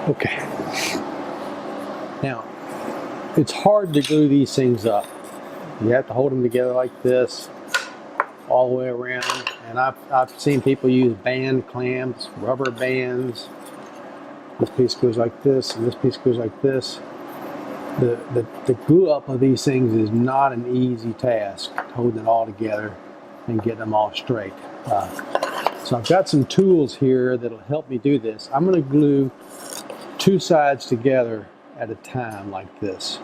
Okay. Now, it's hard to glue these things up. You have to hold them together like this all the way around. And I've seen people use band clamps, rubber bands. This piece goes like this, and this piece goes like this. The glue up of these things is not an easy task, holding it all together and getting them all straight. So I've got some tools here that'll help me do this. I'm going to glue two sides together at a time like this.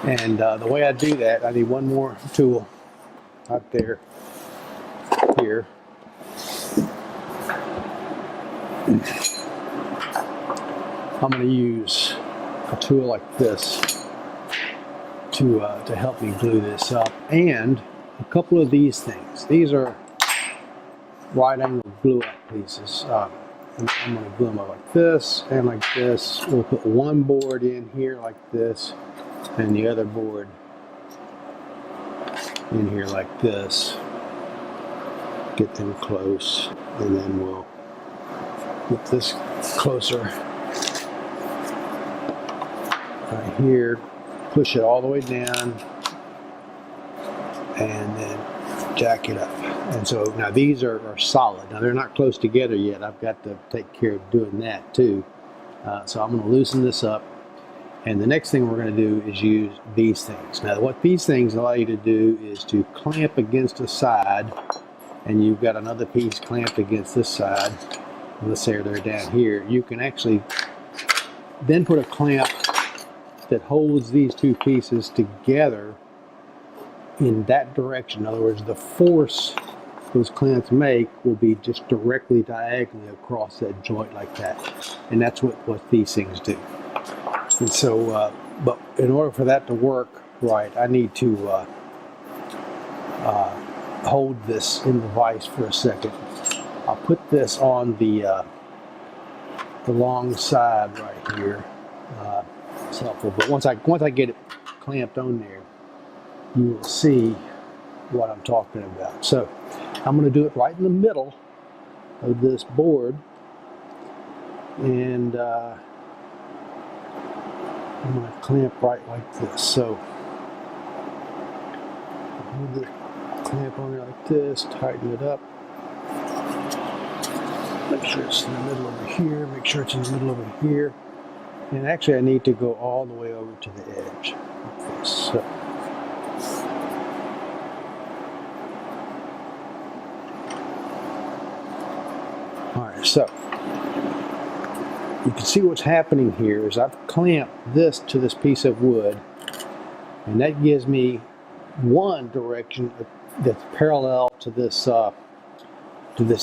And the way I do that, I need one more tool out there, here. I'm going to use a tool like this to help me glue this up, and a couple of these things. These are right angle glue up pieces. And I'm going to glue them up like this and like this. We'll put one board in here like this, and the other board in here like this. Get them close, and then we'll get this closer right here. Push it all the way down, and then jack it up. And so now these are solid. Now they're not close together yet. I've got to take care of doing that too. So I'm going to loosen this up. And the next thing we're going to do is use these things. Now what these things allow you to do is to clamp against the side, and you've got another piece clamped against this side. Let's say they're down here. You can actually then put a clamp that holds these two pieces together in that direction. In other words, the force those clamps make will be just directly diagonally across that joint like that. And that's what these things do. And so, but in order for that to work right, I need to hold this in the vise for a second. I'll put this on the long side right here. It's helpful, but once I get it clamped on there, you will see what I'm talking about. So I'm going to do it right in the middle of this board, and I'm going to clamp right like this. So hold the clamp on there like this, tighten it up, make sure it's in the middle over here, make sure it's in the middle over here, and actually I need to go all the way over to the edge like this. So alright, so you can see what's happening here is I've clamped this to this piece of wood, and that gives me one direction that's parallel to this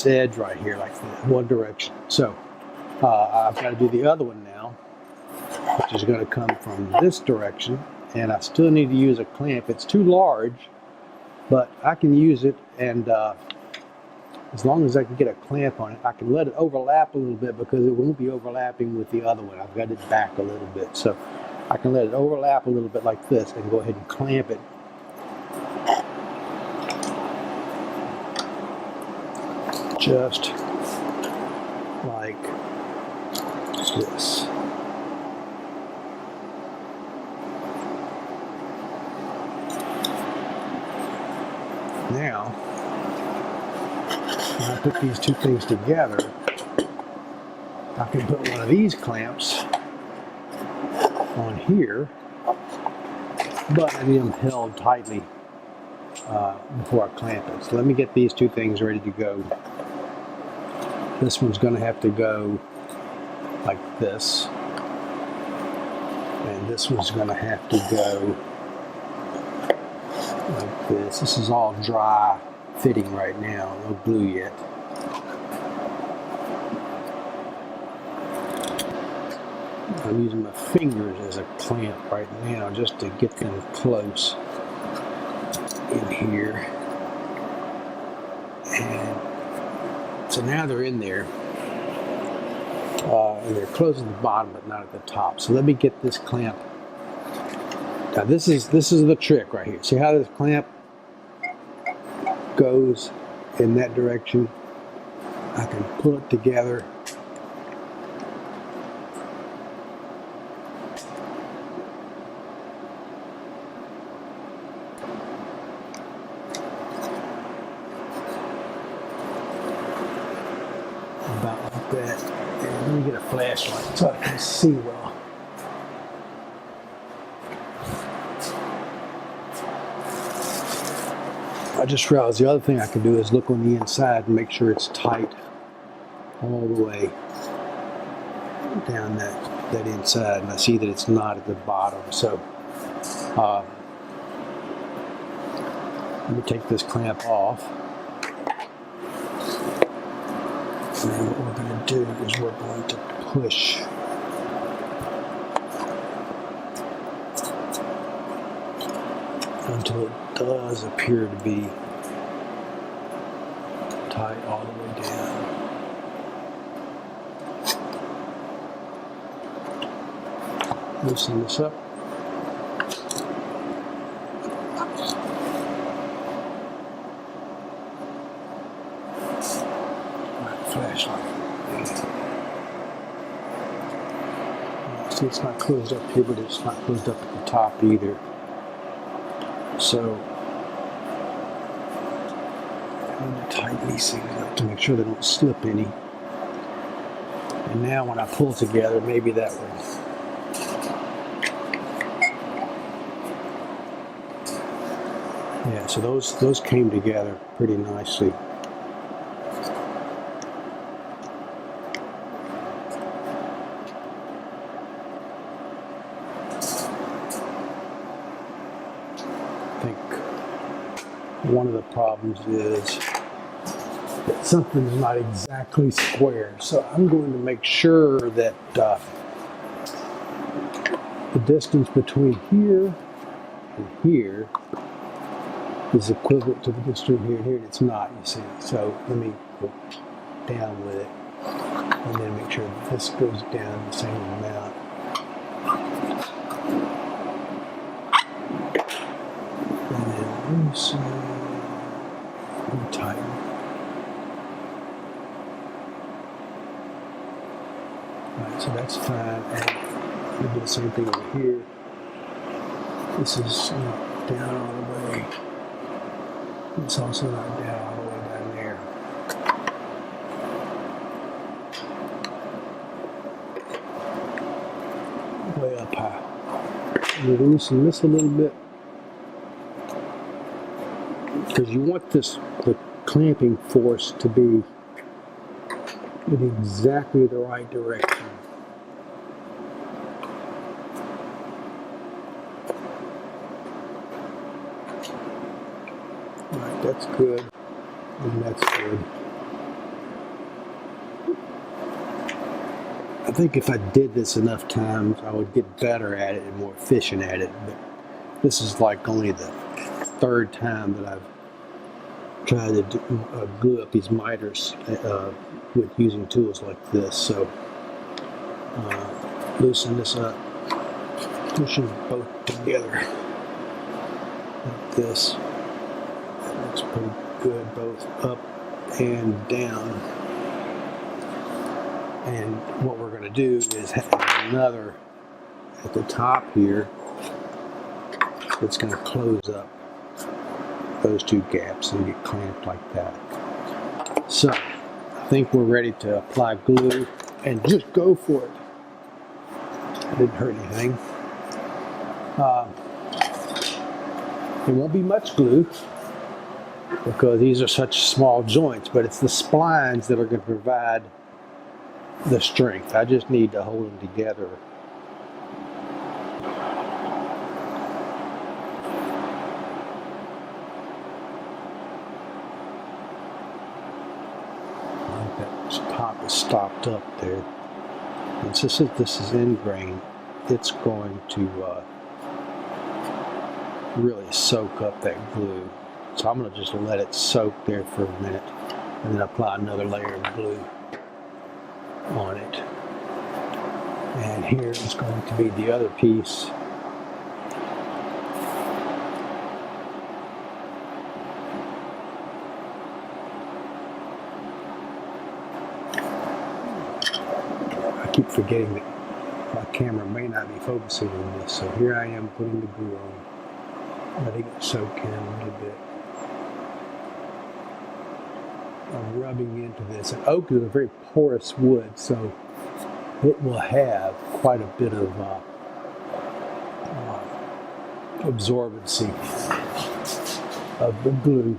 edge right here, like that, one direction. So I've got to do the other one now, which is going to come from this direction, and I still need to use a clamp. It's too large, but I can use it, and as long as I can get a clamp on it, I can let it overlap a little bit because it won't be overlapping with the other one. I've got it back a little bit, so I can let it overlap a little bit like this and go ahead and clamp it. Just like this. Now, when I put these two things together, I can put one of these clamps on here, but I need them held tightly before I clamp it. So let me get these two things ready to go. This one's going to have to go like this, and this one's going to have to go like this. This is all dry fitting right now, no glue yet. I'm using my fingers as a clamp right now just to get them close in here. And so now they're in there, and they're close at the bottom but not at the top. So let me get this clamp. Now this is the trick right here. See how this clamp goes in that direction? I can pull it together Let me get a flashlight so I can see well. I just realized the other thing I can do is look on the inside and make sure it's tight all the way down that inside, and I see that it's not at the bottom. So let me take this clamp off, and then what we're going to do is we're going to push until it does appear to be tight all the way down. Loosen this up. Flashlight. See, it's not closed up here, but it's not closed up at the top either. So I need to tighten these things up to make sure they don't slip any. And now when I pull together, maybe that will. Yeah, so those came together pretty nicely. I think one of the problems is that something's not exactly square. So I'm going to make sure that the distance between here and here is equivalent to the distance between here and here, and it's not, you see. So let me go down with it and then make sure that this goes down the same amount. And then loosen and tighten. Alright, so that's fine. And we'll do the same thing over here. This is down all the way. It's also not down all the way down there. Way up high. We'll loosen this a little bit, because you want the clamping force to be in exactly the right direction. Alright, that's good, and that's good. I think if I did this enough times, I would get better at it and more efficient at it, but this is like only the third time that I've tried to glue up these miters with using tools like this. So loosen this up, push them both together like this. That looks pretty good, both up and down. And what we're going to do is have another at the top here that's going to close up those two gaps and get clamped like that. So I think we're ready to apply glue and just go for it. It didn't hurt anything. There won't be much glue because these are such small joints, but it's the splines that are going to provide the strength. I just need to hold them together. That top is stopped up there. And since this is ingrained, it's going to really soak up that glue. So I'm going to just let it soak there for a minute and then apply another layer of glue on it. And here is going to be the other piece. I keep forgetting that my camera may not be focusing on this, so here I am putting the glue on, letting it soak in a little bit. I'm rubbing into this. And oak is a very porous wood, so it will have quite a bit of absorbency of the glue.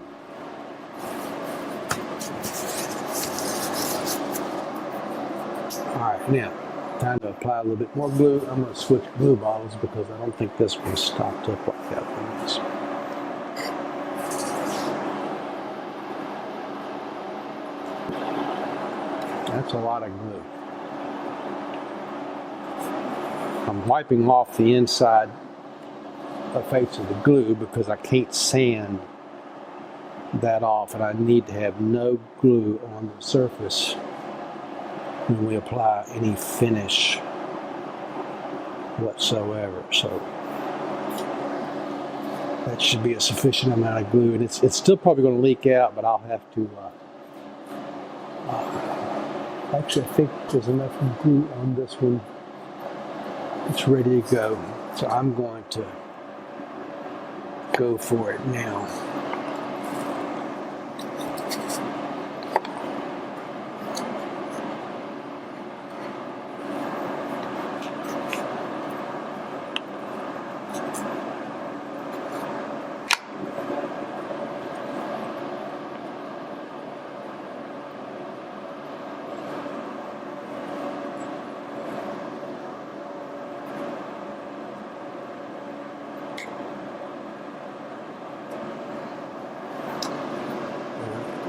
Alright, now time to apply a little bit more glue. I'm going to switch glue bottles because I don't think this one's stopped up like that one is. That's a lot of glue. I'm wiping off the inside face of the glue because I can't sand that off, and I need to have no glue on the surface when we apply any finish whatsoever. So that should be a sufficient amount of glue, and it's still probably going to leak out, but I'll have to actually I think there's enough glue on this one. It's ready to go, so I'm going to go for it now.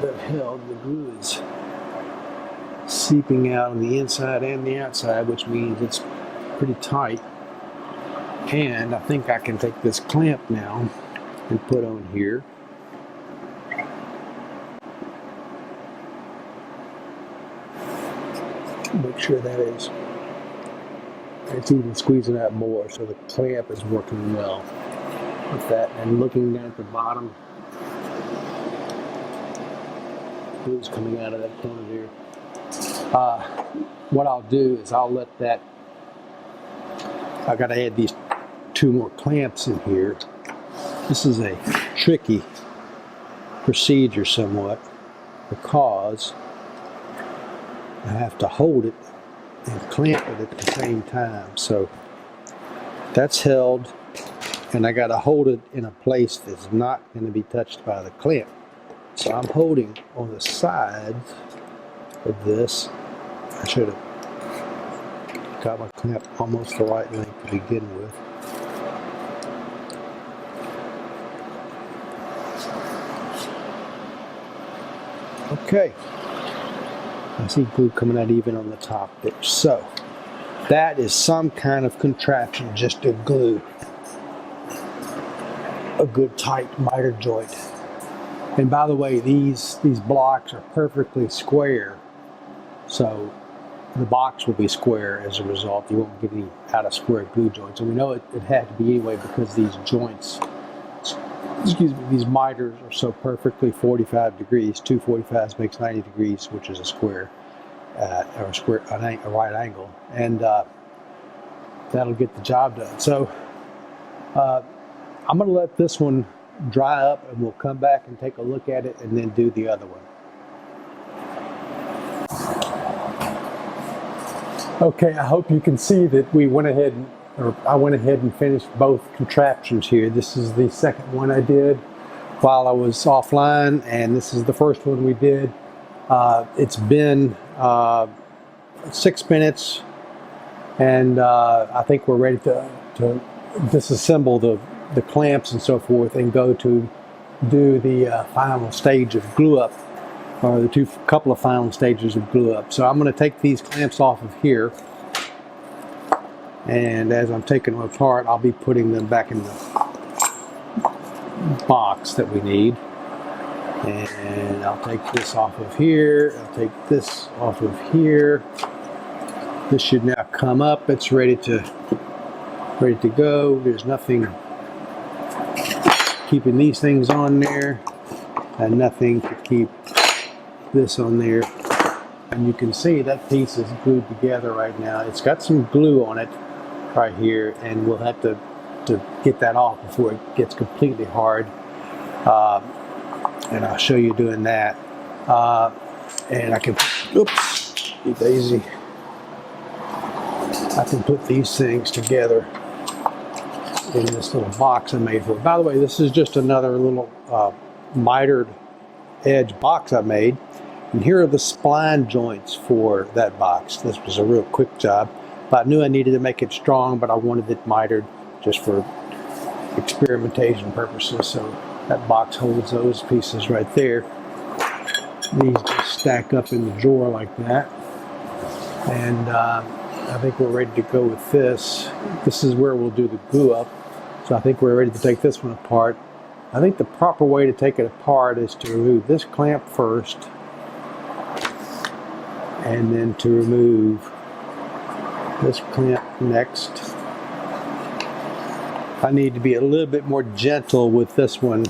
That held, the glue is seeping out on the inside and the outside, which means it's pretty tight. And I think I can take this clamp now and put on here. Make sure that is, it's even squeezing out more, so the clamp is working well with that. And looking down at the bottom, glue's coming out of that corner there. What I'll do is I'll let that, I gotta add these two more clamps in here. This is a tricky procedure somewhat because I have to hold it and clamp it at the same time. So that's held, and I gotta hold it in a place that's not gonna be touched by the clamp. So I'm holding on the sides of this. I should have got my clamp almost the right length to begin with. Okay. I see glue coming out even on the top there. So that is some kind of contraption just to glue a good tight miter joint. And by the way, these blocks are perfectly square, so the box will be square as a result. You won't get any out of square glue joints. And we know it had to be anyway because these joints, excuse me, these miters are so perfectly 45 degrees. 2 45s makes 90 degrees, which is a square, or a right angle. And that'll get the job done. So I'm going to let this one dry up, and we'll come back and take a look at it and then do the other one. Okay, I hope you can see that we went ahead I went ahead and finished both contraptions here. This is the second one I did while I was offline, and this is the first one we did. It's been 6 minutes, and I think we're ready to disassemble the clamps and so forth and go to do the final stage of glue up, or the couple of final stages of glue up. So I'm going to take these clamps off of here, and as I'm taking them apart, I'll be putting them back in the box that we need. And I'll take this off of here, I'll take this off of here. This should now come up. It's ready to go. There's nothing keeping these things on there, and nothing to keep this on there. And you can see that piece is glued together right now. It's got some glue on it right here, and we'll have to get that off before it gets completely hard. And I'll show you doing that. And I can, oops, daisy. I can put these things together in this little box I made for it. By the way, this is just another little mitered edge box I made. And here are the spline joints for that box. This was a real quick job. But I knew I needed to make it strong, but I wanted it mitered just for experimentation purposes. So that box holds those pieces right there. These just stack up in the drawer like that. And I think we're ready to go with this. This is where we'll do the glue up. So I think we're ready to take this one apart. I think the proper way to take it apart is to remove this clamp first, and then to remove this clamp next. I need to be a little bit more gentle with this one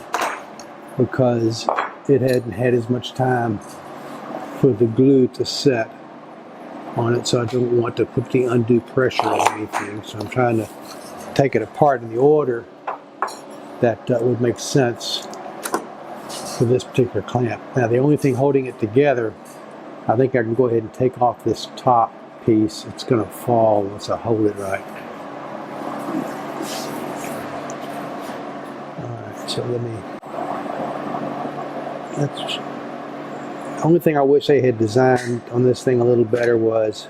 because it hadn't had as much time for the glue to set on it, so I don't want to put the undue pressure on anything. So I'm trying to take it apart in the order that would make sense for this particular clamp. Now the only thing holding it together, I think I can go ahead and take off this top piece. It's going to fall once I hold it right. Alright, so let me... That's the only thing I wish they had designed on this thing a little better was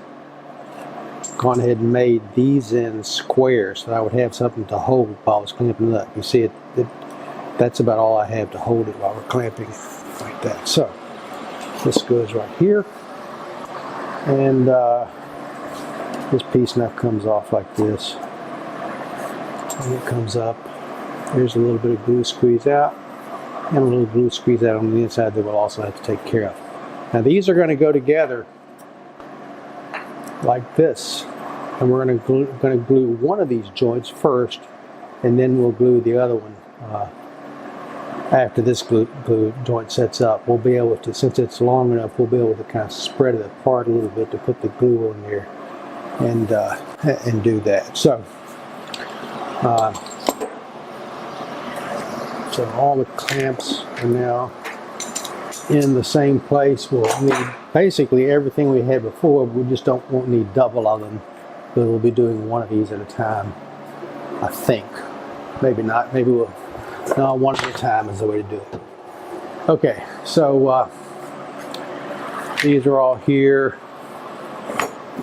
gone ahead and made these ends square so that I would have something to hold while I was clamping it up. You see, that's about all I have to hold it while we're clamping like that. So this goes right here, and this piece now comes off like this, and it comes up. There's a little bit of glue squeeze out, and a little glue squeeze out on the inside that we'll also have to take care of. Now these are going to go together like this, and we're going to glue one of these joints first, and then we'll glue the other one after this glue joint sets up. We'll be able to, since it's long enough, we'll be able to kind of spread it apart a little bit to put the glue on there and do that. So so all the clamps are now in the same place. We'll need basically everything we had before. We just won't need double of them, but we'll be doing one of these at a time, I think. Maybe not. Maybe we'll... No, one at a time is the way to do it. Okay, so these are all here.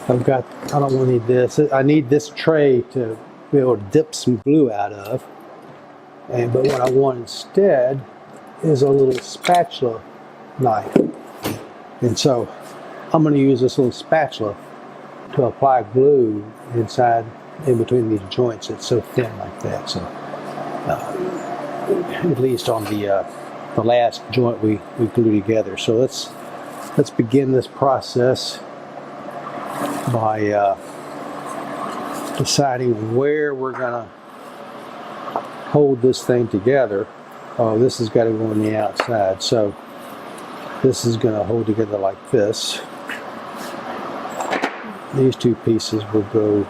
I don't want to need this. I need this tray to be able to dip some glue out of. But what I want instead is a little spatula knife. And so I'm going to use this little spatula to apply glue inside, in between these joints. It's so thin like that. So at least on the last joint we glue together. So let's begin this process by deciding where we're going to hold this thing together. Oh, this has got to go on the outside. So this is going to hold together like this. These two pieces will go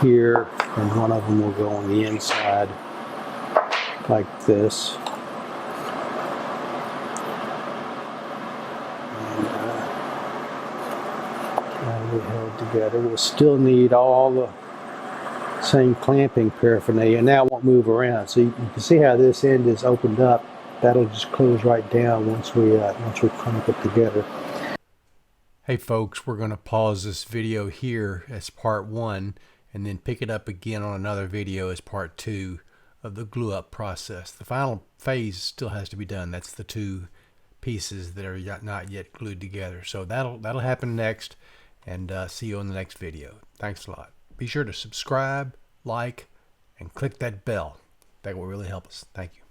here, and one of them will go on the inside like this. And that'll be held together. We'll still need all the same clamping paraphernalia. Now it won't move around. So you can see how this end is opened up. That'll just close right down once we clamp it together. Hey folks, we're going to pause this video here as part 1 and then pick it up again on another video as part 2 of the glue up process. The final phase still has to be done. That's the two pieces that are not yet glued together. So that'll happen next, and see you on the next video. Thanks a lot. Be sure to subscribe, like, and click that bell. That will really help us. Thank you.